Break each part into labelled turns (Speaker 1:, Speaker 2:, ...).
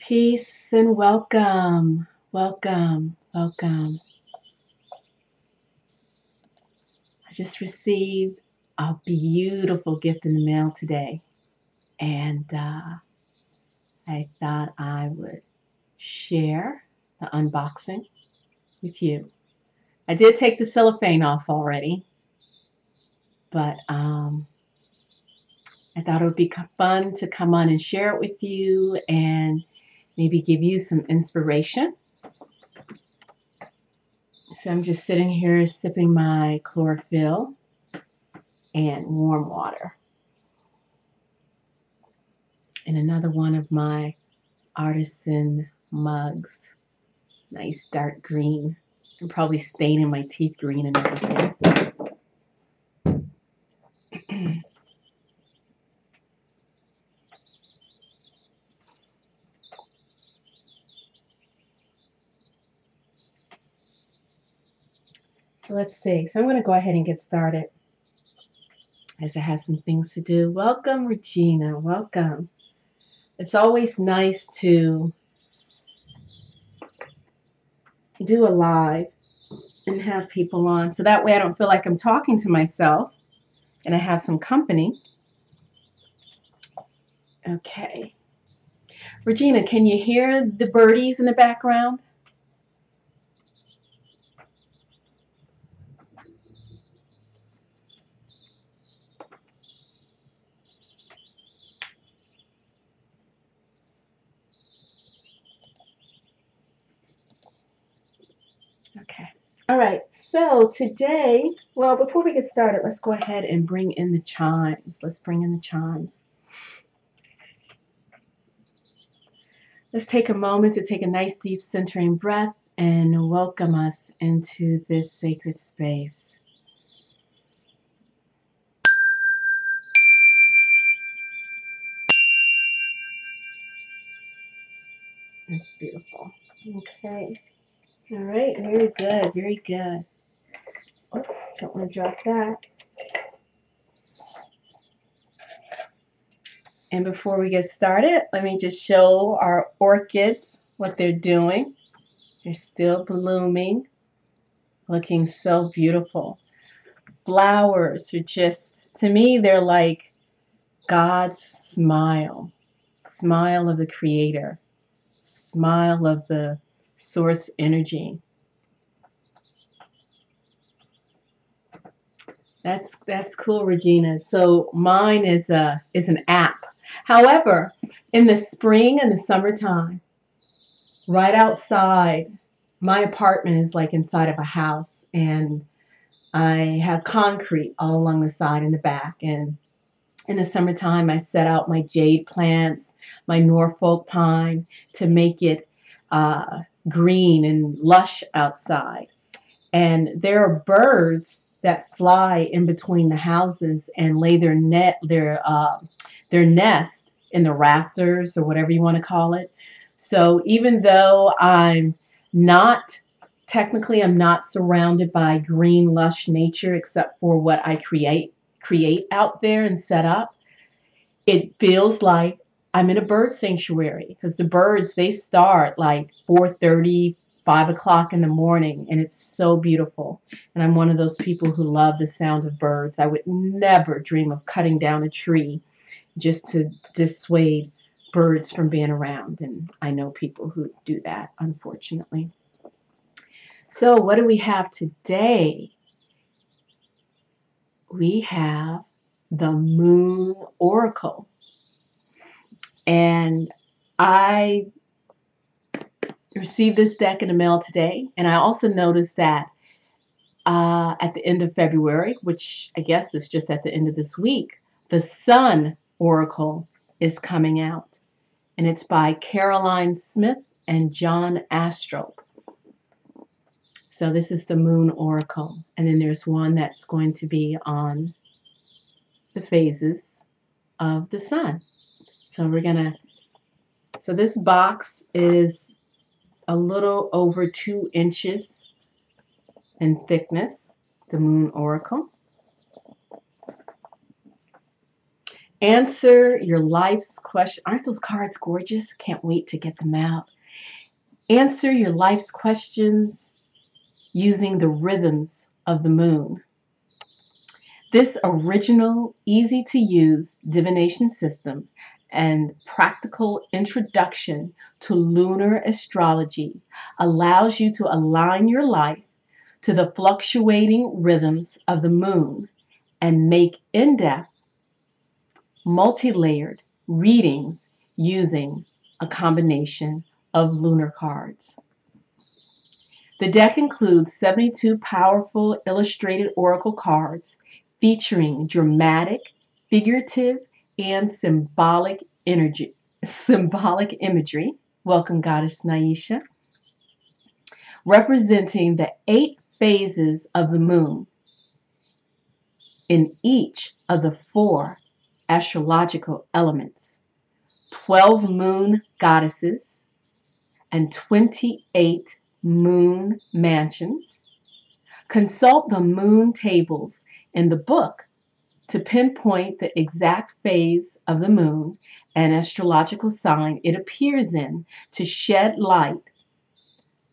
Speaker 1: Peace and welcome, welcome, welcome. I just received a beautiful gift in the mail today, and I thought I would share the unboxing with you. I did take the cellophane off already, but I thought it would be fun to come on and share it with you and maybe give you some inspiration. So I'm just sitting here sipping my chlorophyll and warm water. And another one of my artisan mugs. Nice dark green. I'm probably staining my teeth green and everything. So let's see. So I'm going to go ahead and get started as I have some things to do. Welcome, Regina. Welcome. It's always nice to do a live and have people on. So that way I don't feel like I'm talking to myself and I have some company. Okay. Regina, can you hear the birdies in the background? Okay. All right. So today, well, before we get started, let's go ahead and bring in the chimes. Let's bring in the chimes. Let's take a moment to take a nice deep centering breath and welcome us into this sacred space. That's beautiful. Okay. All right. Very good. Very good. Oops. Don't want to drop that. And before we get started, let me just show our orchids what they're doing. They're still blooming, looking so beautiful. Flowers are just, to me, they're like God's smile. Smile of the Creator. Smile of the source energy. That's cool, Regina. So mine is an app. However, in the spring and the summertime, right outside, my apartment is like inside of a house, and I have concrete all along the side and the back. And in the summertime, I set out my jade plants, my Norfolk pine, to make it green and lush outside. And there are birds that fly in between the houses and lay their nest in the rafters or whatever you want to call it. So even though I'm not surrounded by green, lush nature except for what I create out there and set up, it feels like I'm in a bird sanctuary because the birds, they start like 4:30, 5 o'clock in the morning, and it's so beautiful. And I'm one of those people who love the sound of birds. I would never dream of cutting down a tree just to dissuade birds from being around. And I know people who do that, unfortunately. So what do we have today? We have the Moon Oracle. And I received this deck in the mail today. And I also noticed that at the end of February, which I guess is just at the end of this week, the Sun Oracle is coming out. And it's by Caroline Smith and John Astrup. So this is the Moon Oracle. And then there's one that's going to be on the phases of the sun. So so this box is a little over 2 inches in thickness, the Moon Oracle. Answer your life's question. Aren't those cards gorgeous? Can't wait to get them out. Answer your life's questions using the rhythms of the moon. This original, easy-to-use divination system and practical introduction to lunar astrology allows you to align your life to the fluctuating rhythms of the moon and make in-depth, multi-layered readings using a combination of lunar cards. The deck includes 72 powerful illustrated oracle cards featuring dramatic, figurative, and symbolic imagery. Welcome, Goddess Naisha. Representing the 8 phases of the moon in each of the 4 astrological elements, 12 moon goddesses, and 28 moon mansions. Consult the moon tables in the book to pinpoint the exact phase of the moon and astrological sign it appears in to shed light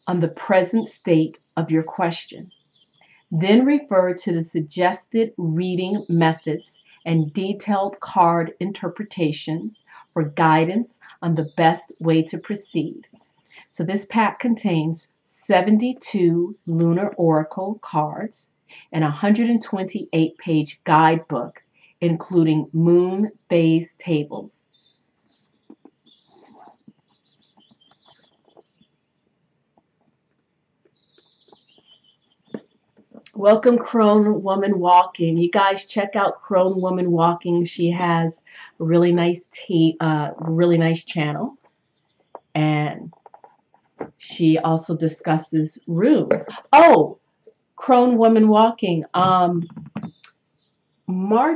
Speaker 1: on the present state of your question. Then refer to the suggested reading methods and detailed card interpretations for guidance on the best way to proceed. So this pack contains 72 lunar oracle cards and a 128-page guidebook, including moon phase tables. Welcome, Crone Woman Walking. You guys check out Crone Woman Walking. She has a really nice channel, and she also discusses runes. Oh, Crone Woman Walking.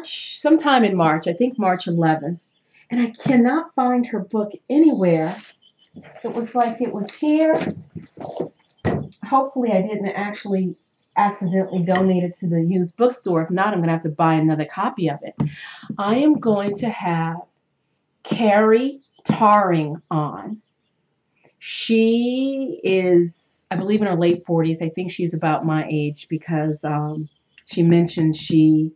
Speaker 1: Sometime in March, I think March 11th, and I cannot find her book anywhere. It was like it was here. Hopefully I didn't actually accidentally donate it to the used bookstore. If not, I'm going to have to buy another copy of it. I am going to have Carrie Tarring on. She is, I believe, in her late 40s. I think she's about my age because she mentioned she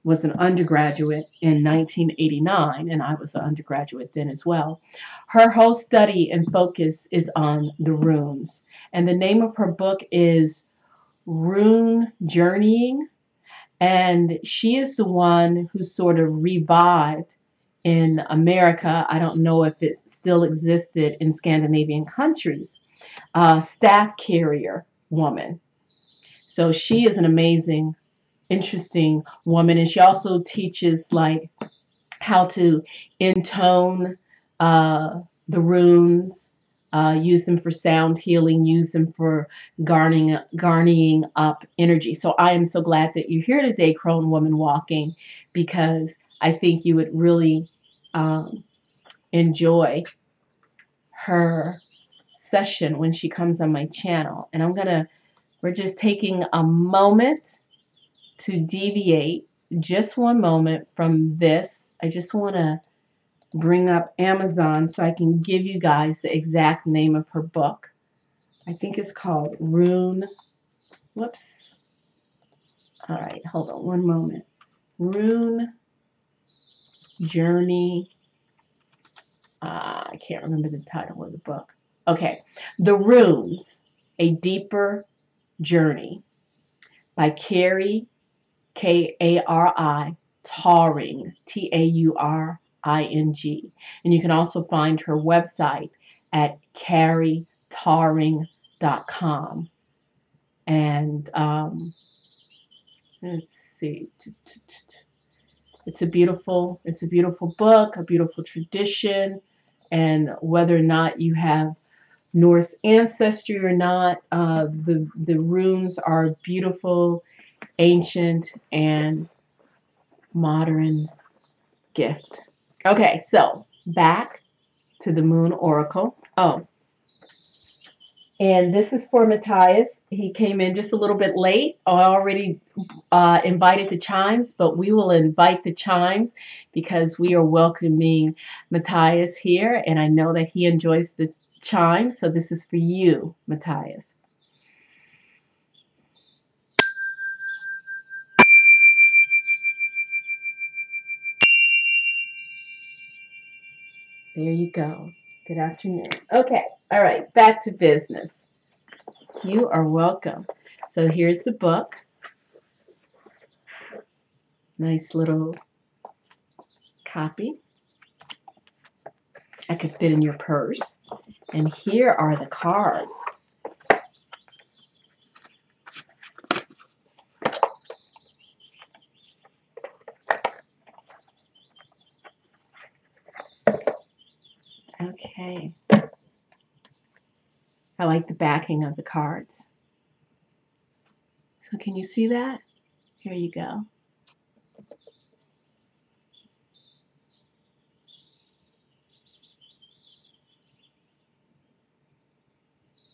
Speaker 1: was an undergraduate in 1989, and I was an undergraduate then as well. Her whole study and focus is on the runes, and the name of her book is Rune Journeying, and she is the one who sort of revived in America. I don't know if it still existed in Scandinavian countries. Staff carrier woman. So she is an amazing, interesting woman, and she also teaches like how to intone the runes, use them for sound healing, use them for garnering up energy. So I am so glad that you're here today, Crone Woman Walking, because I think you would really enjoy her session when she comes on my channel. And we're just taking a moment to deviate, just one moment from this. I just want to bring up Amazon so I can give you guys the exact name of her book. I think it's called Rune. Whoops. All right, hold on one moment. Rune Journey. I can't remember the title of the book. Okay. The Runes, A Deeper Journey by Carrie, K-A-R-I, Tarring, T-A-U-R-I-N-G. And you can also find her website at carrietarring.com. And let's see. It's a beautiful book, a beautiful tradition. And whether or not you have Norse ancestry or not, the runes are beautiful, ancient, and modern gift. Okay, so back to the Moon Oracle. Oh, And this is for Matthias. He came in just a little bit late. I already invited the chimes, but we will invite the chimes because we are welcoming Matthias here, and I know that he enjoys the chimes. So this is for you, Matthias. There you go. Good afternoon. Okay. All right. Back to business. You are welcome. So here's the book. Nice little copy. I could fit in your purse. And here are the cards. Okay. I like the backing of the cards. So can you see that? Here you go.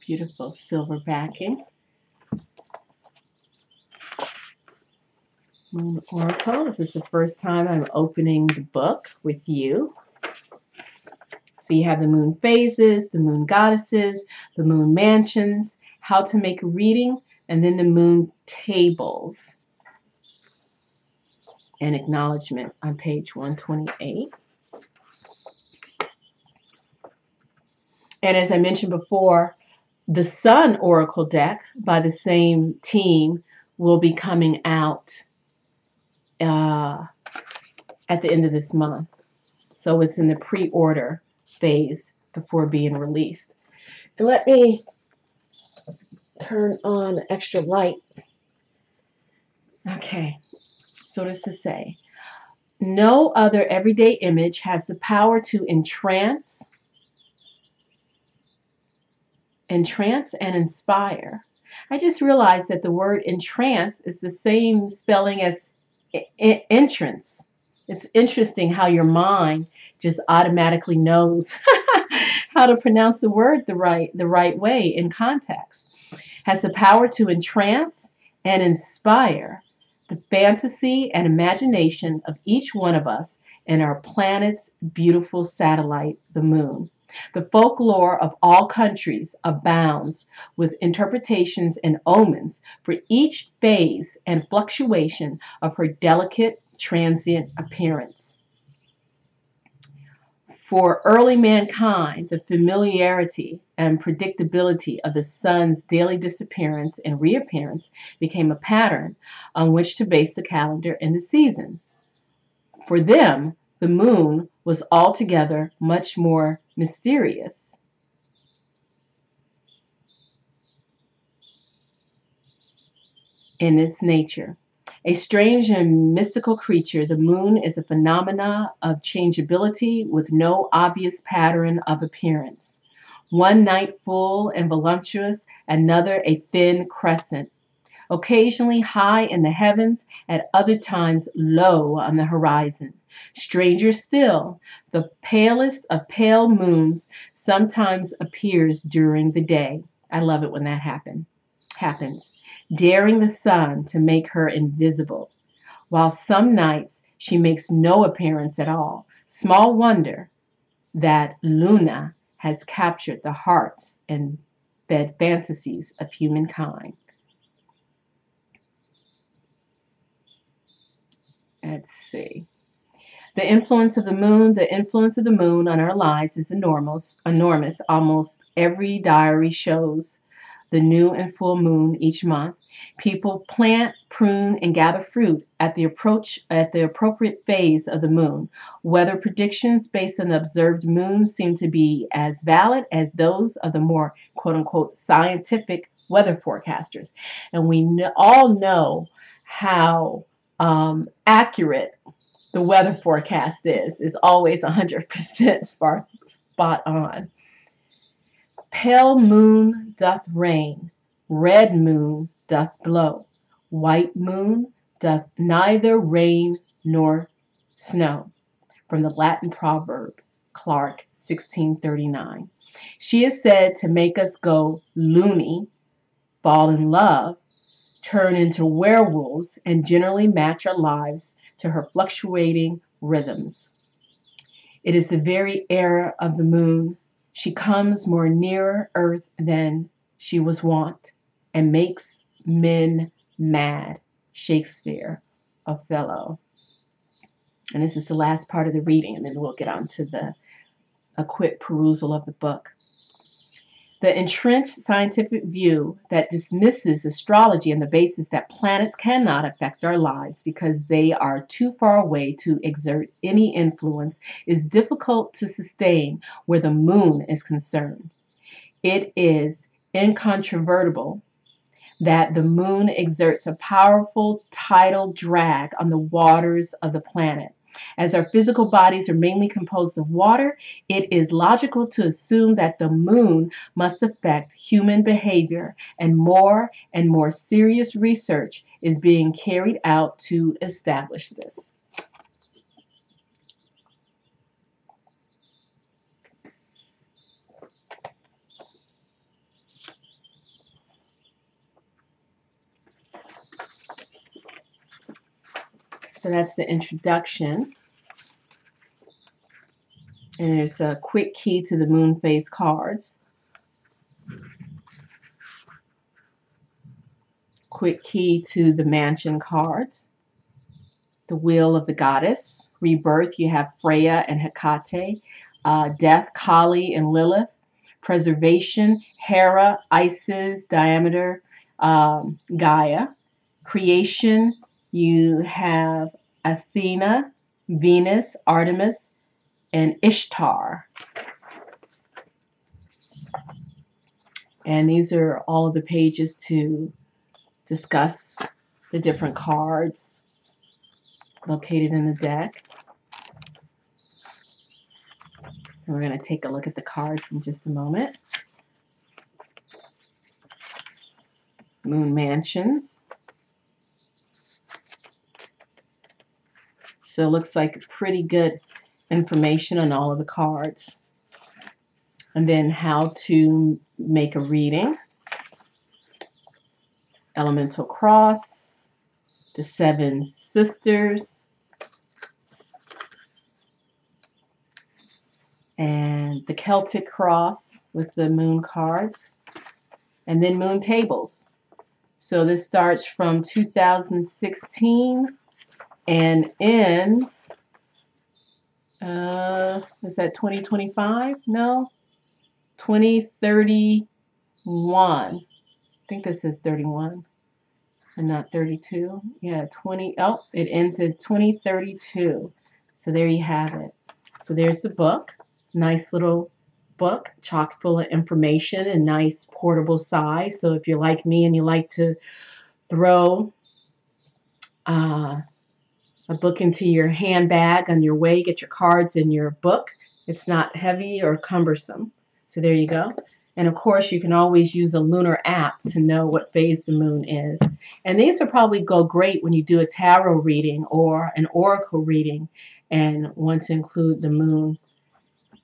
Speaker 1: Beautiful silver backing. Moon Oracle. This is the first time I'm opening the book with you. So you have the moon phases, the moon goddesses, the moon mansions, how to make a reading, and then the moon tables. And acknowledgement on page 128. And as I mentioned before, the Sun Oracle deck by the same team will be coming out at the end of this month. So it's in the pre-order phase before being released. And let me turn on extra light. Okay, so what does this say? No other everyday image has the power to entrance and inspire. I just realized that the word entrance is the same spelling as entrance. It's interesting how your mind just automatically knows how to pronounce the word the right way in context. Has the power to entrance and inspire the fantasy and imagination of each one of us and our planet's beautiful satellite, the moon. The folklore of all countries abounds with interpretations and omens for each phase and fluctuation of her delicate, transient appearance. For early mankind, the familiarity and predictability of the sun's daily disappearance and reappearance became a pattern on which to base the calendar and the seasons. For them, the moon was altogether much more mysterious. In its nature. A strange and mystical creature, the moon is a phenomena of changeability with no obvious pattern of appearance. One night full and voluptuous, another a thin crescent. Occasionally high in the heavens, at other times low on the horizon. Stranger still, the palest of pale moons sometimes appears during the day. I love it when that happens, daring the sun to make her invisible, while some nights she makes no appearance at all. Small wonder that Luna has captured the hearts and fed fantasies of humankind. Let's see. The influence of the moon on our lives is enormous. Almost every diary shows the new and full moon each month. People plant, prune, and gather fruit at the appropriate phase of the moon. Weather predictions based on the observed moon seem to be as valid as those of the more quote-unquote scientific weather forecasters. And we all know how accurate the weather forecast is always 100% spot on. Pale moon doth rain, red moon doth blow, white moon doth neither rain nor snow. From the Latin proverb, Clark, 1639. She is said to make us go loony, fall in love, turn into werewolves, and generally match our lives to her fluctuating rhythms. It is the very era of the moon. She comes more nearer earth than she was wont, and makes men mad. Shakespeare, Othello. And this is the last part of the reading, and then we'll get on to a quick perusal of the book. The entrenched scientific view that dismisses astrology on the basis that planets cannot affect our lives because they are too far away to exert any influence is difficult to sustain where the moon is concerned. It is incontrovertible that the moon exerts a powerful tidal drag on the waters of the planet. As our physical bodies are mainly composed of water, it is logical to assume that the moon must affect human behavior, and more serious research is being carried out to establish this. So that's the introduction. And there's a quick key to the moon phase cards. Quick key to the mansion cards. The wheel of the goddess. Rebirth, you have Freya and Hecate. Death, Kali and Lilith. Preservation, Hera, Isis, Demeter, Gaia. Creation, you have Athena, Venus, Artemis, and Ishtar. And these are all of the pages to discuss the different cards located in the deck. And we're going to take a look at the cards in just a moment. Moon mansions. So it looks like pretty good information on all of the cards. And then how to make a reading. Elemental cross. The 7 sisters. And the Celtic cross with the moon cards. And then moon tables. So this starts from 2016 and ends, is that 2025? No, 2031. I think this is 31 and not 32. Yeah, it ends in 2032. So there you have it. So there's the book. Nice little book, chock full of information and nice portable size. So if you're like me and you like to throw a book into your handbag on your way, get your cards in your book, it's not heavy or cumbersome. So there you go. And of course, you can always use a lunar app to know what phase the moon is. And these will probably go great when you do a tarot reading or an oracle reading and want to include the moon.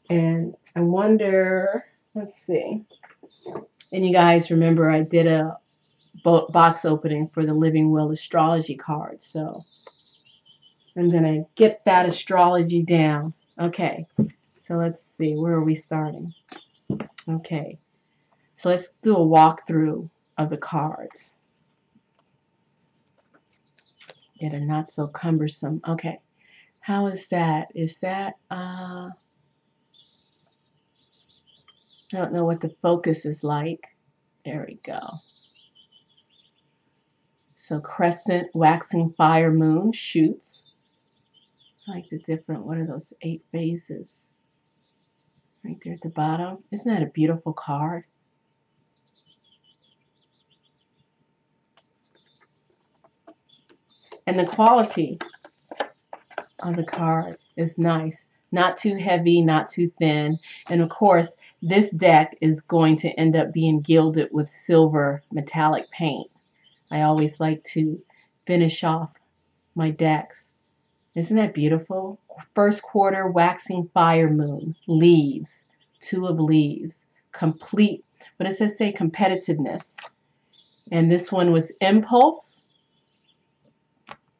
Speaker 1: And I wonder, let's see. And you guys remember I did a box opening for the Living Will astrology card. So I'm going to get that astrology down. Okay. So let's see. Where are we starting? Okay. So let's do a walkthrough of the cards. Get a not so cumbersome. Okay. How is that? Is that, I don't know what the focus is like. There we go. So crescent, waxing fire, moon, shoots. I like the different, what are those 8 phases? Right there at the bottom. Isn't that a beautiful card? And the quality of the card is nice. Not too heavy, not too thin. And of course, this deck is going to end up being gilded with silver metallic paint. I always like to finish off my decks. Isn't that beautiful? First quarter waxing fire moon, leaves, Two of Leaves. Complete. What does that say? Competitiveness. And this one was impulse,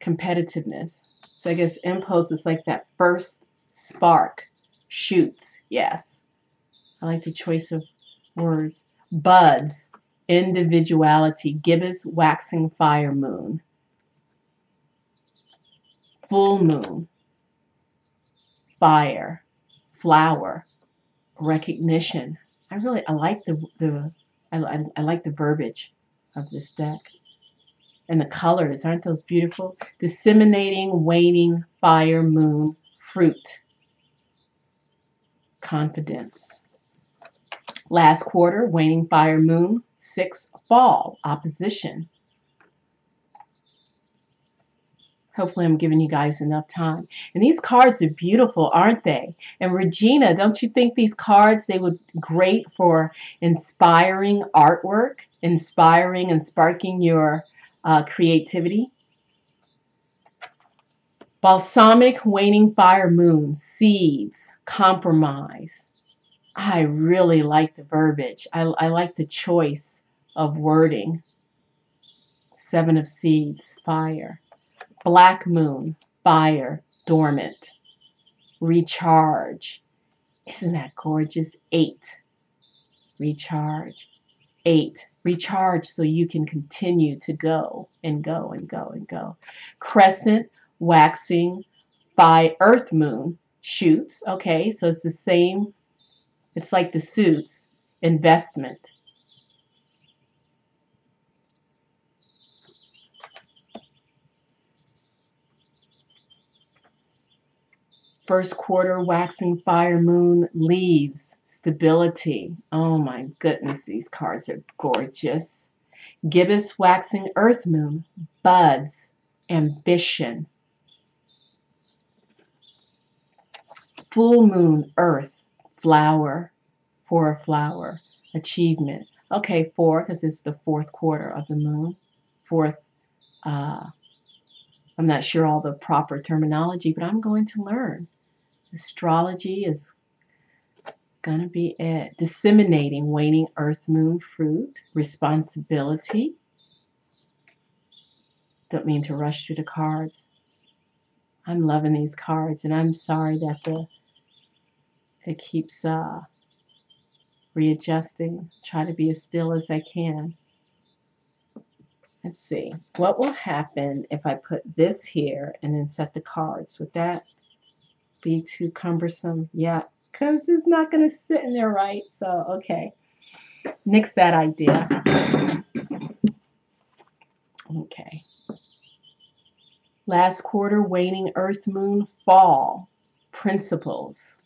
Speaker 1: competitiveness. So I guess impulse is like that first spark. Shoots. Yes. I like the choice of words. Buds. Individuality. Gibbous waxing fire moon. Full moon. Fire. Flower. Recognition. I like I like the verbiage of this deck. And the colors, aren't those beautiful? Disseminating, waning, fire, moon, fruit. Confidence. Last quarter, waning, fire, moon. 6, fall, opposition. Hopefully I'm giving you guys enough time. And these cards are beautiful, aren't they? And Regina, don't you think these cards, they would be great for inspiring artwork, inspiring and sparking your creativity? Balsamic, waning fire, moon, seeds, compromise. I really like the verbiage. I like the choice of wording. 7 of seeds, fire. Black moon, fire, dormant. Recharge. Isn't that gorgeous? 8. Recharge. 8. Recharge so you can continue to go and go and go and go. Crescent, waxing, fire, earth moon, shoots. Okay, so it's the same. It's like the suits. Investment. First quarter, waxing fire moon, leaves, stability. Oh my goodness, these cards are gorgeous. Gibbous, waxing earth moon, buds, ambition. Full moon, earth, flower, for a flower, achievement. Okay, 4, because it's the 4th quarter of the moon. 4th, I'm not sure all the proper terminology, but I'm going to learn. Astrology is going to be it. Disseminating, waning earth, moon, fruit, responsibility. Don't mean to rush through the cards. I'm loving these cards, and I'm sorry that it keeps readjusting. Try to be as still as I can. Let's see. What will happen if I put this here and then set the cards? Would that be too cumbersome? Yeah, because it's not going to sit in there right. So, okay. Nix that idea. Okay. Last quarter, waning earth, moon, fall. Principles.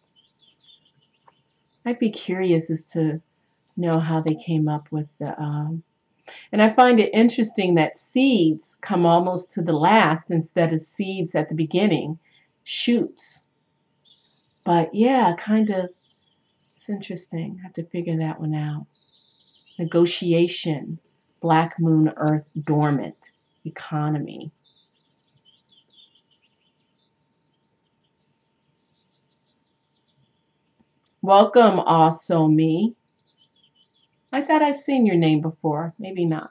Speaker 1: I'd be curious as to know how they came up with the... And I find it interesting that seeds come almost to the last instead of seeds at the beginning. Shoots. But yeah, kind of, it's interesting. I have to figure that one out. Negotiation. Black moon, earth, dormant. Economy. Welcome, also me. I thought I'd seen your name before. Maybe not.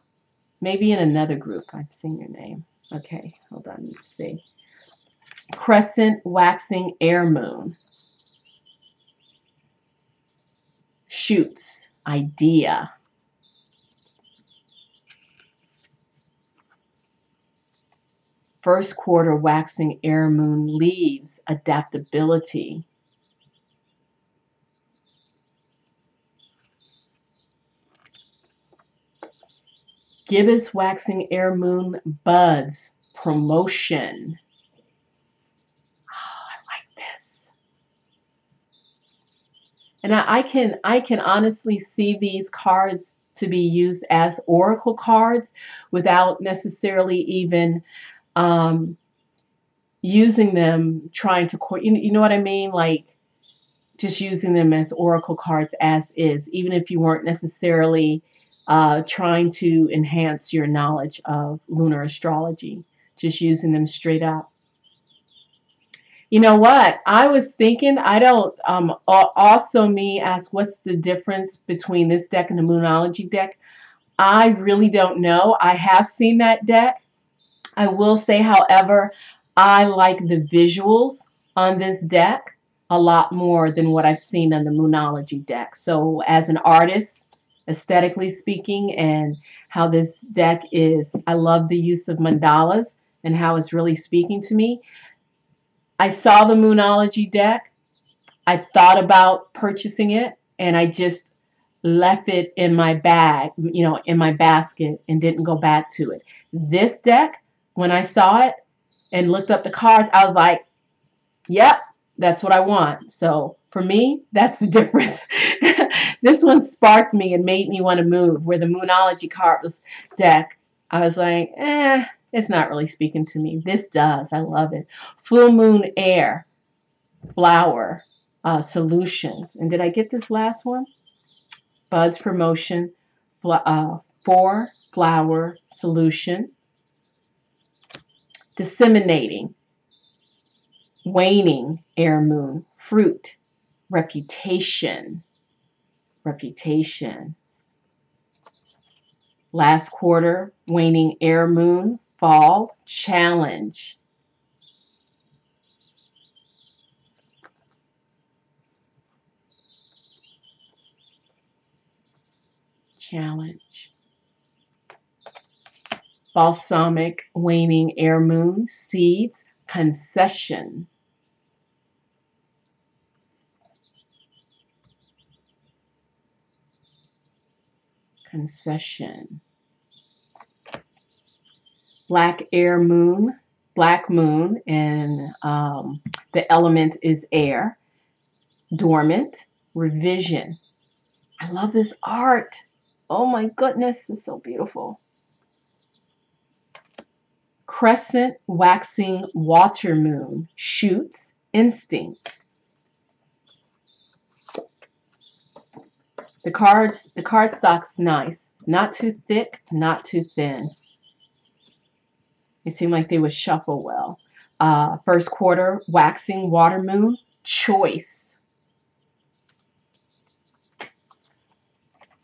Speaker 1: Maybe in another group I've seen your name. Okay, hold on. Let's see. Crescent, waxing, air moon. Shoots, idea. First quarter, waxing, air moon, leaves, adaptability. Gibbous, waxing, air moon, buds, promotion. Oh, I like this. And I can honestly see these cards to be used as oracle cards without necessarily even using them, trying to, you know what I mean? Like just using them as oracle cards as is, even if you weren't necessarily trying to enhance your knowledge of lunar astrology, just using them straight up. You know what? I was thinking, I don't, also me asked, what's the difference between this deck and the Moonology deck? I really don't know. I have seen that deck. I will say, however, I like the visuals on this deck a lot more than what I've seen on the Moonology deck. So as an artist, aesthetically speaking, and how this deck is, I love the use of mandalas and how it's really speaking to me. I saw the Moonology deck. I thought about purchasing it, and I just left it in my bag, in my basket, and didn't go back to it. This deck, when I saw it and looked up the cards, I was like, yep, that's what I want. So for me, that's the difference. This one sparked me and made me want to move, where the Moonology cards deck, I was like, it's not really speaking to me. This does. I love it. Full Moon Air Flower Solutions. And did I get this last one? Buds Promotion 4-flower solution. Disseminating, waning air moon, fruit, reputation, reputation. Last quarter, waning air moon, fall, challenge. Challenge. Balsamic, waning air moon, seeds, concession. Concession. Black air moon, black moon, and the element is air. Dormant, revision. I love this art. Oh my goodness, it's so beautiful. Crescent, waxing, water moon, shoots, instinct. The card stock's nice. It's not too thick, not too thin. It seemed like they would shuffle well. First quarter, waxing, water moon, choice.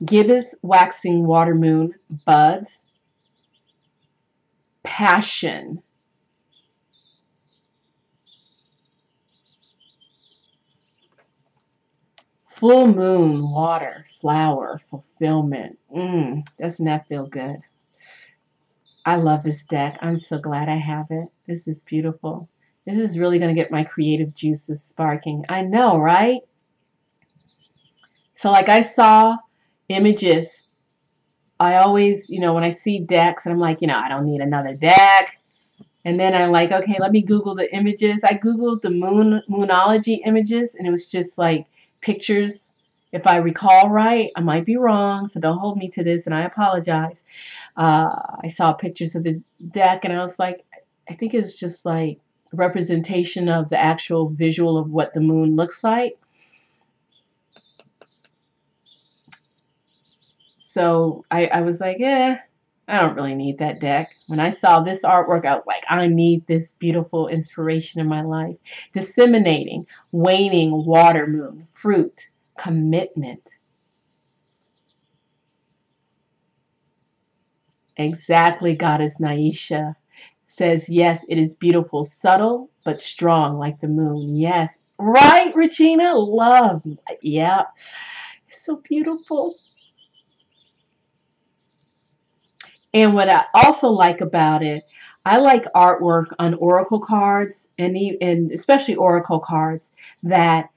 Speaker 1: Gibbous, waxing, water moon, buds, passion. Full moon, water, flower, fulfillment. Doesn't that feel good? I love this deck. I'm so glad I have it. This is beautiful. This is really going to get my creative juices sparking. I know, right? So like I saw images. I always, when I see decks, I'm like, I don't need another deck. And then I'm like, okay, let me Google the images. I Googled the Moonology images, and it was just like pictures. If I recall right, I might be wrong, so don't hold me to this, and I apologize. I saw pictures of the deck, and I was like, I think it was just like representation of the actual visual of what the moon looks like. So I was like, I don't really need that deck. When I saw this artwork, I was like, I need this beautiful inspiration in my life. Disseminating, waning, water moon, fruit, commitment. Exactly, Goddess Naisha says, yes, it is beautiful, subtle, but strong like the moon. Yes. Right, Regina? Love. Yeah. It's so beautiful. And what I also like about it, I like artwork on oracle cards and especially oracle cards that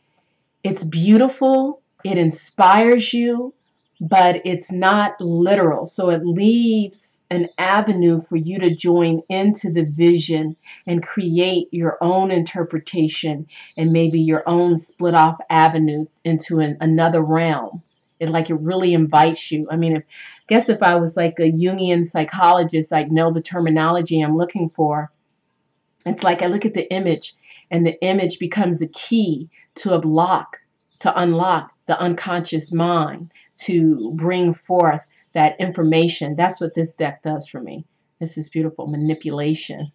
Speaker 1: it's beautiful, it inspires you, but it's not literal. So it leaves an avenue for you to join into the vision and create your own interpretation and maybe your own split off avenue into another realm. It really invites you. I mean, I guess if I was like a Jungian psychologist, I'd know the terminology I'm looking for. It's like I look at the image, and the image becomes a key to unlock the unconscious mind, to bring forth that information. That's what this deck does for me. This is beautiful. Manipulation.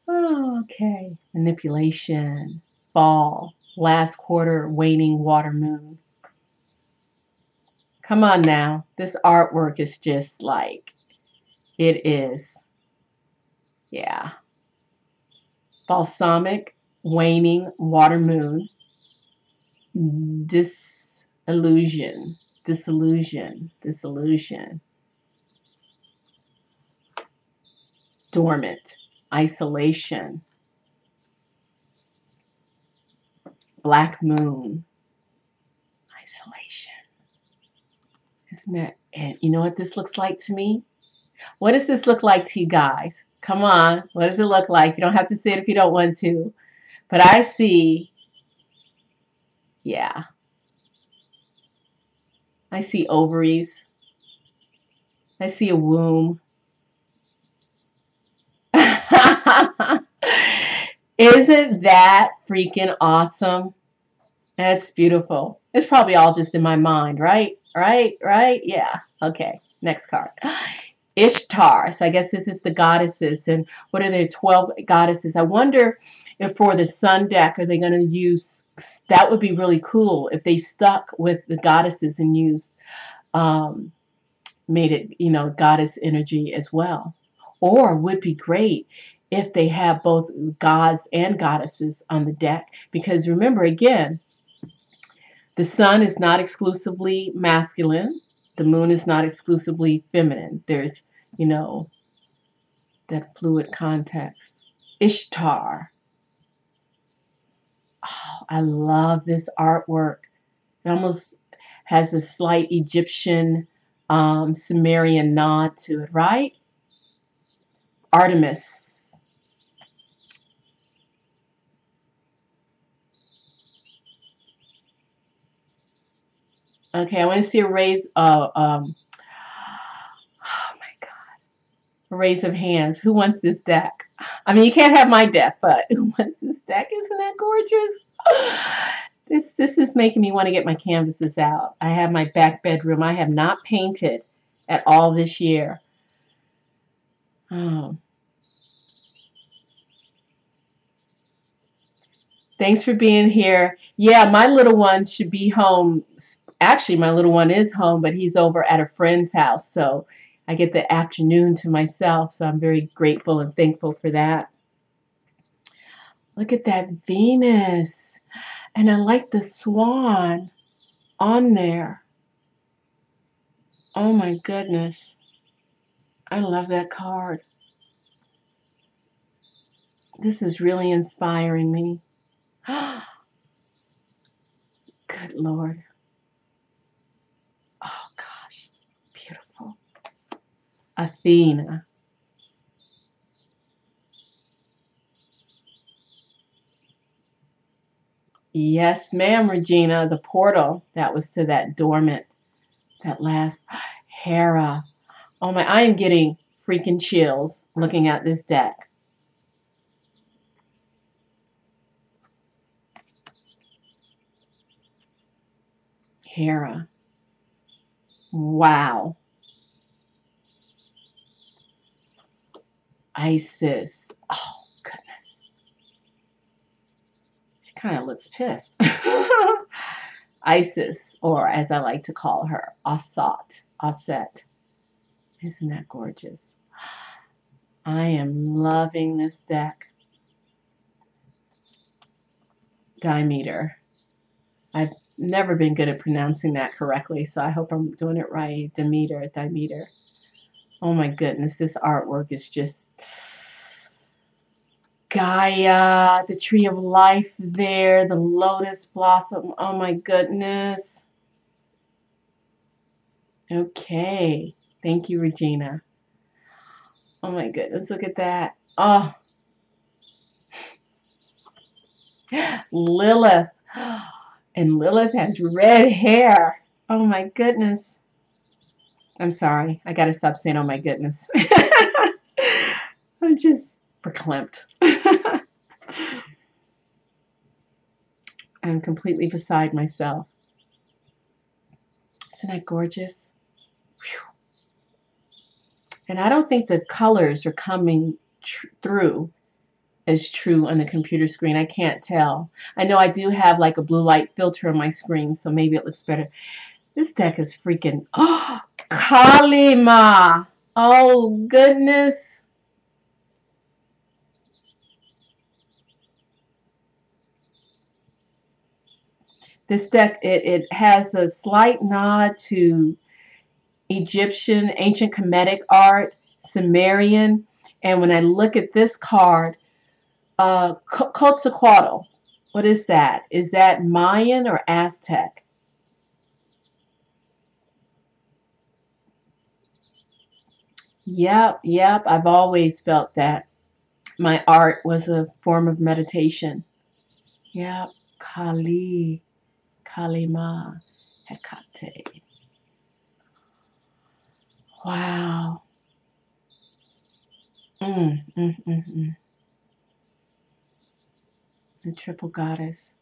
Speaker 1: Oh, Okay. Manipulation. Fall. Last quarter, waning water moon. Come on now. This artwork is just like, it is. Yeah. Balsamic, waning water moon. Disillusion. Disillusion. Disillusion. Dormant. Isolation. Black moon. Isolation. Isn't that it? You know what this looks like to me? What does this look like to you guys? Come on. What does it look like? You don't have to say it if you don't want to. But I see, yeah. I see ovaries. I see a womb. Isn't that freaking awesome? That's beautiful. It's probably all just in my mind, right? Right? Yeah. Okay. Next card. Ishtar. So I guess this is the goddesses. And what are there? 12 goddesses. I wonder if for the sun deck, are they going to use, that would be really cool if they stuck with the goddesses and used, made it, you know, goddess energy as well. Or would be great if they have both gods and goddesses on the deck. Because remember, again, the sun is not exclusively masculine. The moon is not exclusively feminine. There's, you know, that fluid context. Ishtar. Oh, I love this artwork. It almost has a slight Egyptian, Sumerian nod to it, right? Artemis. Okay, I want to see a raise. Oh my God, a raise of hands. Who wants this deck? I mean, you can't have my deck, but who wants this deck? Isn't that gorgeous? This is making me want to get my canvases out. I have my back bedroom. I have not painted at all this year. Oh. Thanks for being here. Yeah, my little one should be home. Actually, my little one is home, but he's over at a friend's house. So I get the afternoon to myself. So I'm very grateful and thankful for that. Look at that Venus. And I like the swan on there. Oh my goodness. I love that card. This is really inspiring me. Good Lord. Oh gosh. Beautiful. Athena. Yes, ma'am, Regina. The portal. That was to that dormant. That last. Hera. Oh my, I am getting freaking chills looking at this deck. Hera. Wow. Isis. Oh, goodness. She kind of looks pissed. Isis, or as I like to call her, Asat. Aset. Isn't that gorgeous? I am loving this deck. Diameter. I've never been good at pronouncing that correctly, so I hope I'm doing it right. Demeter, Diameter. Oh my goodness, this artwork is just Gaia, the tree of life there, the lotus blossom. Oh my goodness. Okay. Thank you, Regina. Oh my goodness, look at that. Oh, Lilith. And Lilith has red hair. Oh my goodness. I'm sorry. I got to stop saying, oh my goodness. I'm just verklempt. I'm completely beside myself. Isn't that gorgeous? Whew. And I don't think the colors are coming through as true on the computer screen. I can't tell. I know I do have like a blue light filter on my screen, so maybe it looks better. This deck is freaking, oh, Kalima. Oh, goodness. This deck, it has a slight nod to Egyptian, ancient Kemetic art, Sumerian. And when I look at this card, Quetzalcoatl, what is that? Is that Mayan or Aztec? Yep, yep. I've always felt that my art was a form of meditation. Yep. Kali, Kalima, Hecate. Wow. Mm. The triple goddess.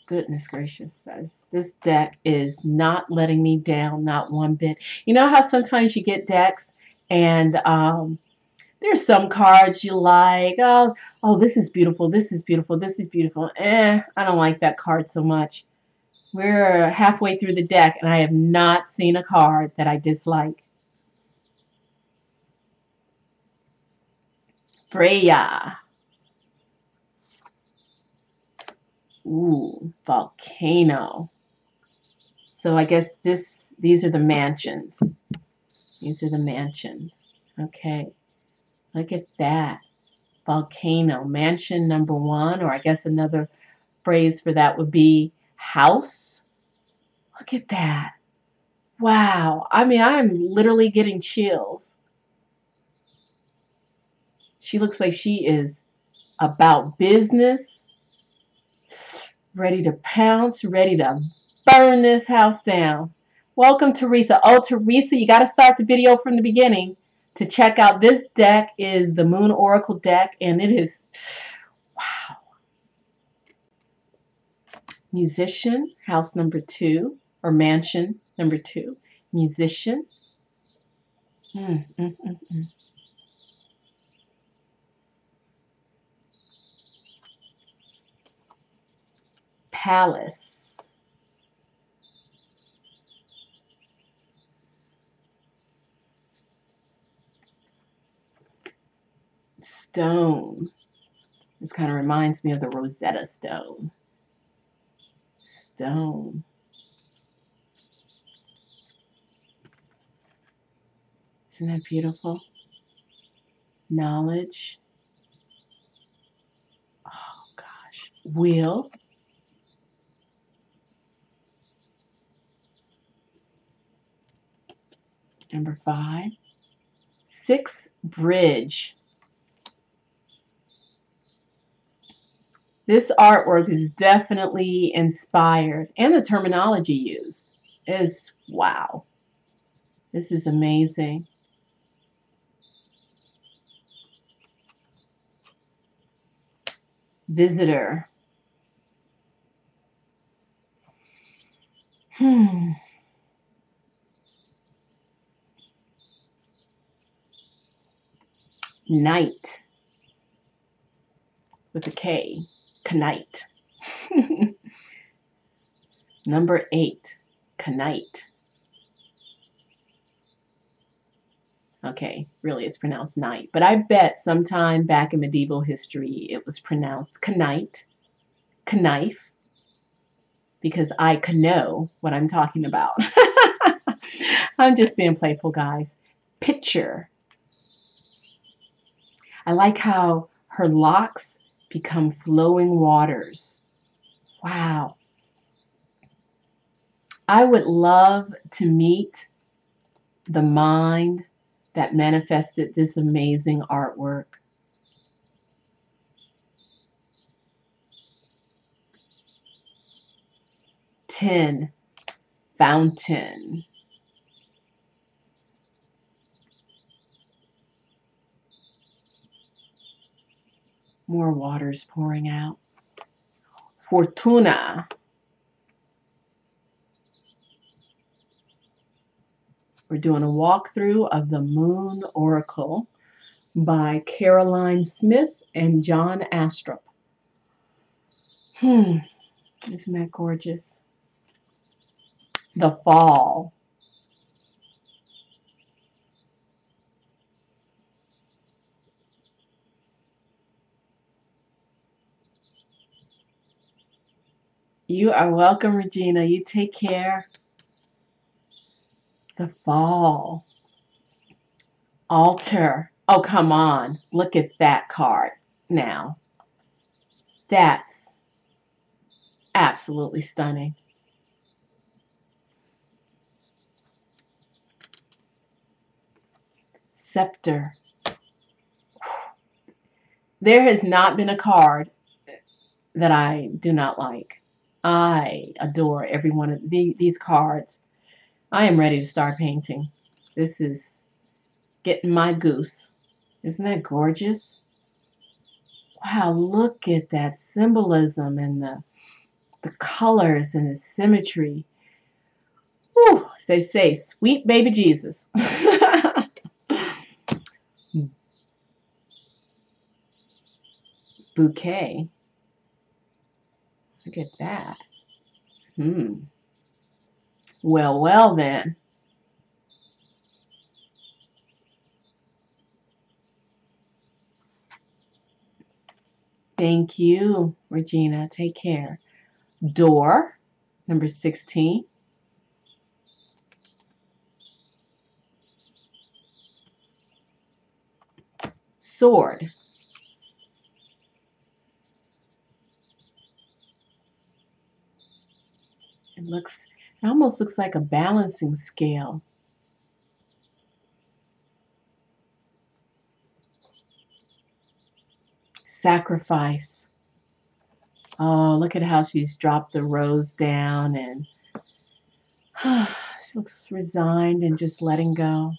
Speaker 1: Goodness gracious. This deck is not letting me down, not one bit. You know how sometimes you get decks and there's some cards you like. Oh, this is beautiful. This is beautiful. This is beautiful. I don't like that card so much. We're halfway through the deck and I have not seen a card that I dislike. Freya. Ooh, volcano. So I guess these are the mansions. These are the mansions. Okay. Look at that. Volcano. Mansion number 1, or I guess another phrase for that would be house. Look at that. Wow. I mean, I am literally getting chills. She looks like she is about business, ready to pounce, ready to burn this house down. Welcome, Teresa. Oh, Teresa, you got to start the video from the beginning to check out this deck. Is the Moon Oracle deck, and it is, wow. Musician, house number 2, or mansion number 2. Musician. Palace. Stone. This kind of reminds me of the Rosetta Stone. Stone. Isn't that beautiful? Knowledge. Oh, gosh. Wheel. Number 5. 6, bridge. This artwork is definitely inspired, and the terminology used is wow. This is amazing. Visitor. Knight. With a K. Knight. Number 8. Knight. Okay, really it's pronounced night. But I bet sometime back in medieval history it was pronounced knight, knife, because I can know what I'm talking about. I'm just being playful, guys. Picture. I like how her locks become flowing waters. Wow. I would love to meet the mind that manifested this amazing artwork. Ten, fountain. More waters pouring out. Fortuna. We're doing a walkthrough of the Moon Oracle by Caroline Smith and John Astrup. Isn't that gorgeous? The Fall. You are welcome, Regina. You take care. The Fall. Altar. Oh, come on. Look at that card now. That's absolutely stunning. Scepter. There has not been a card that I do not like. I adore every one of these cards. I am ready to start painting. This is getting my goose. Isn't that gorgeous? Wow, look at that symbolism and the colors and the symmetry. Whew, as they say, sweet baby Jesus. Bouquet. Look at that. Well, well then. Thank you, Regina. Take care. Door, number 16. Sword. It almost looks like a balancing scale. Sacrifice. Oh, look at how she's dropped the rose down and she looks resigned and just letting go.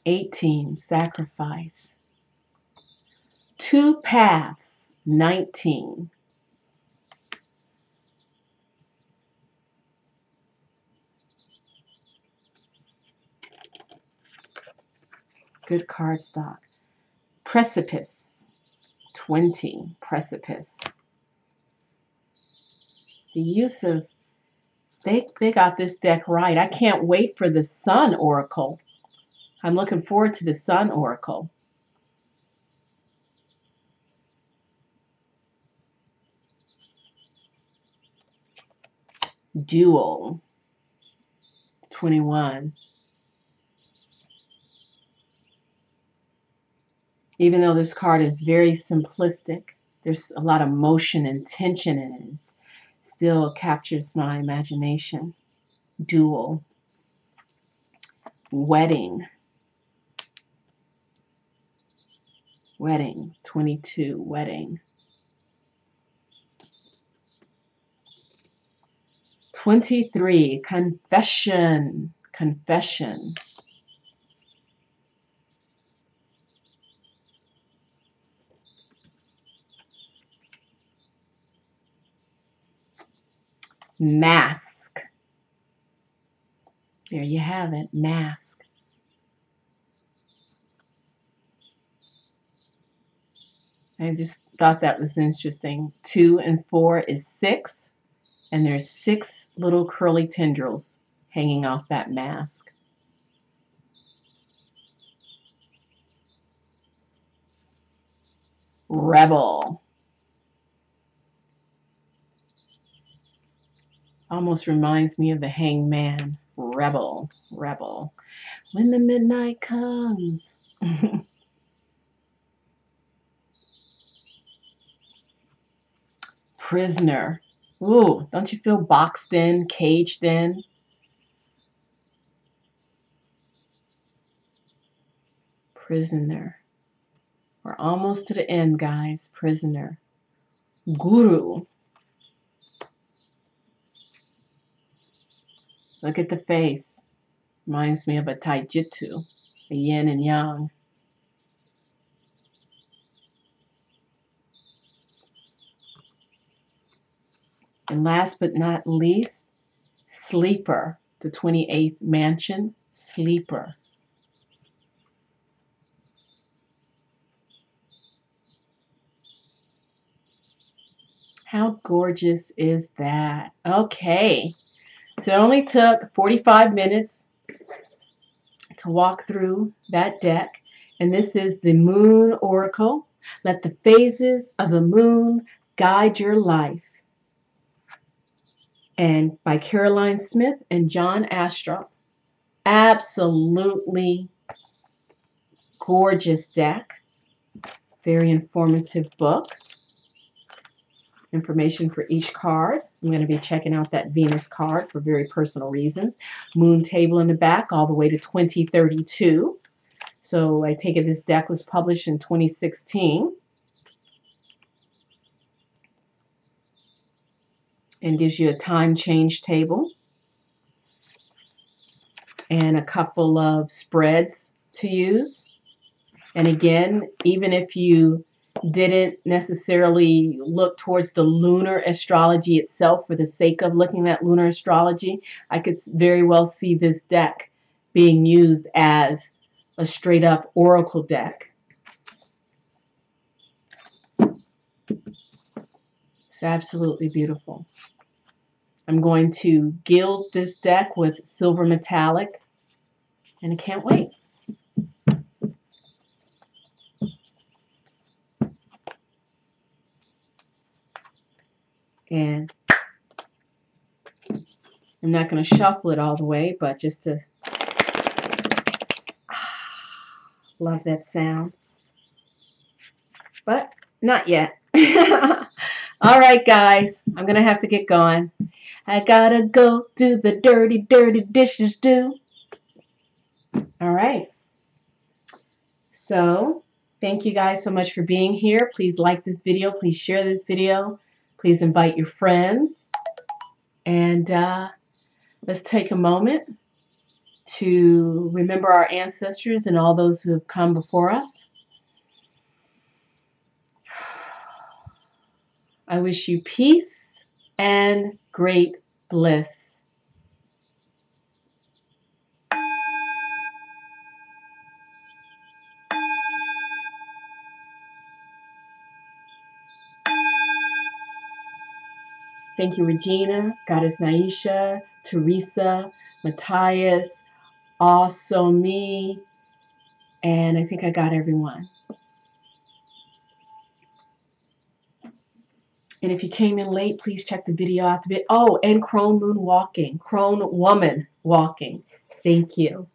Speaker 1: 18, sacrifice. Two paths, 19. Good cardstock. Precipice, 20, precipice. The use of, they got this deck right. I can't wait for the Sun Oracle. I'm looking forward to the Sun Oracle. Dual, 21. Even though this card is very simplistic, there's a lot of motion and tension in it. It still captures my imagination. Dual. Wedding. Wedding, 22, wedding. 23, confession, confession. Mask. There you have it, mask. I just thought that was interesting. 2 and 4 is 6, and there's 6 little curly tendrils hanging off that mask. Rebel. Almost reminds me of the Hangman. Rebel, rebel. When the midnight comes. Prisoner. Ooh, don't you feel boxed in, caged in? Prisoner. We're almost to the end, guys. Prisoner. Guru. Look at the face. Reminds me of a taijutsu, a yin and yang. And last but not least, Sleeper. The 28th mansion, Sleeper. How gorgeous is that? Okay, so it only took 45 minutes to walk through that deck. And this is the Moon Oracle. Let the phases of the moon guide your life. And by Caroline Smith and John Astrup. Absolutely gorgeous deck. Very informative book. Information for each card. I'm going to be checking out that Venus card for very personal reasons. Moon table in the back all the way to 2032. So I take it this deck was published in 2016. And gives you a time change table. And a couple of spreads to use. And again, even if you didn't necessarily look towards the lunar astrology itself for the sake of looking at lunar astrology, I could very well see this deck being used as a straight up oracle deck. It's absolutely beautiful. I'm going to gild this deck with silver metallic, and I can't wait. And I'm not going to shuffle it all the way, but just to love that sound. But not yet. All right, guys, I'm going to have to get going. I gotta go do the dirty, dirty dishes, do. All right. So thank you guys so much for being here. Please like this video. Please share this video. Please invite your friends. And let's take a moment to remember our ancestors and all those who have come before us. I wish you peace and great bliss. Thank you, Regina, Goddess Naisha, Teresa, Matthias, Also Me, and I think I got everyone. And if you came in late, please check the video out. Oh, and Crone Moon Walking, Crone Woman Walking. Thank you.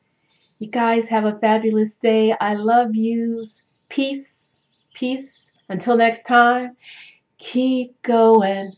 Speaker 1: You guys have a fabulous day. I love yous. Peace. Peace. Until next time, keep going.